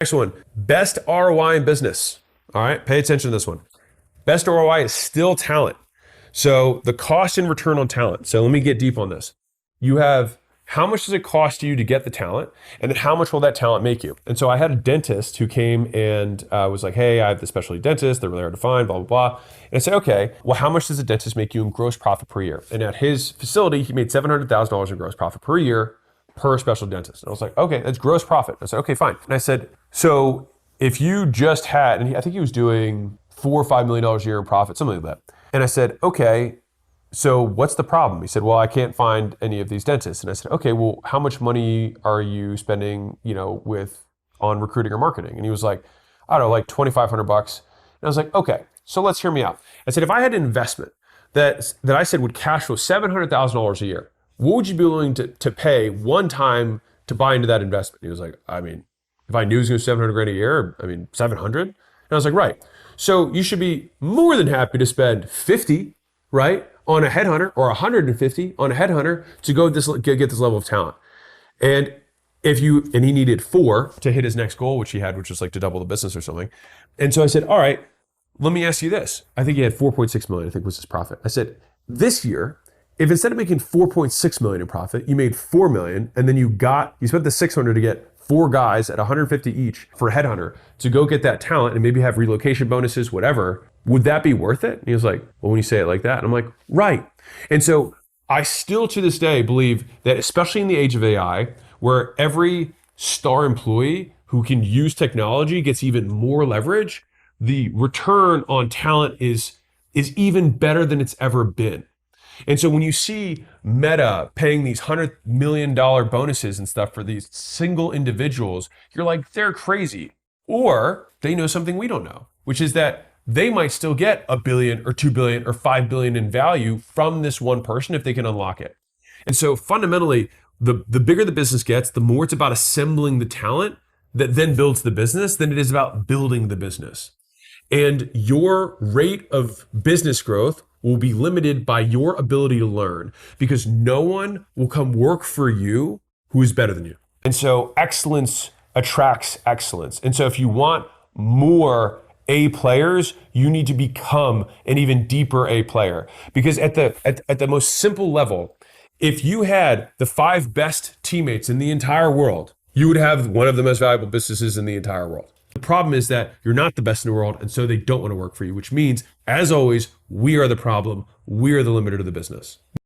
Next one, best ROI in business. All right, pay attention to this one. Best ROI is still talent. So the cost and return on talent. So let me get deep on this. You have how much does it cost you to get the talent? And then how much will that talent make you? And so I had a dentist who came and was like, hey, I have the specialty dentist. They're really hard to find, blah, blah, blah. And I said, okay, well, how much does a dentist make you in gross profit per year? And at his facility, he made $700,000 in gross profit per year per special dentist. And I was like, okay, that's gross profit. I said, okay, fine. And I said, so if you just had, and I think he was doing $4 or $5 million a year in profit, something like that. And I said, okay, so what's the problem? He said, well, I can't find any of these dentists. And I said, okay, well, how much money are you spending, on recruiting or marketing? And he was like, I don't know, like $2,500. And I was like, okay, so let's hear me out. I said, if I had an investment that I said would cash flow $700,000 a year, what would you be willing to pay one time to buy into that investment? He was like, I mean, if I knew it was going to be 700 grand a year, 700. And I was like, right. So you should be more than happy to spend 50, right, on a headhunter, or 150 on a headhunter to get this level of talent. And he needed 4 to hit his next goal, which was like to double the business or something. And so I said, all right, let me ask you this. I think he had 4.6 million, I think was his profit. I said, this year, if instead of making 4.6 million in profit, you made 4 million, and then you spent the 600 to get 4 guys at 150 each for a headhunter to go get that talent and maybe have relocation bonuses, whatever, would that be worth it? And he was like, well, when you say it like that, and I'm like, right. And so I still to this day believe that, especially in the age of AI, where every star employee who can use technology gets even more leverage, the return on talent is even better than it's ever been. And so when you see Meta paying these $100 million bonuses and stuff for these single individuals, you're like, they're crazy. Or they know something we don't know, which is that they might still get $1 billion or $2 billion or $5 billion in value from this one person if they can unlock it. And so fundamentally, the bigger the business gets, the more it's about assembling the talent that then builds the business than it is about building the business. And your rate of business growth will be limited by your ability to learn, because no one will come work for you who is better than you. And so excellence attracts excellence. And so if you want more A players, you need to become an even deeper A player. Because at the most simple level, if you had the 5 best teammates in the entire world, you would have one of the most valuable businesses in the entire world. The problem is that you're not the best in the world, and so they don't want to work for you, which means, as always, we are the problem. We are the limiter to the business.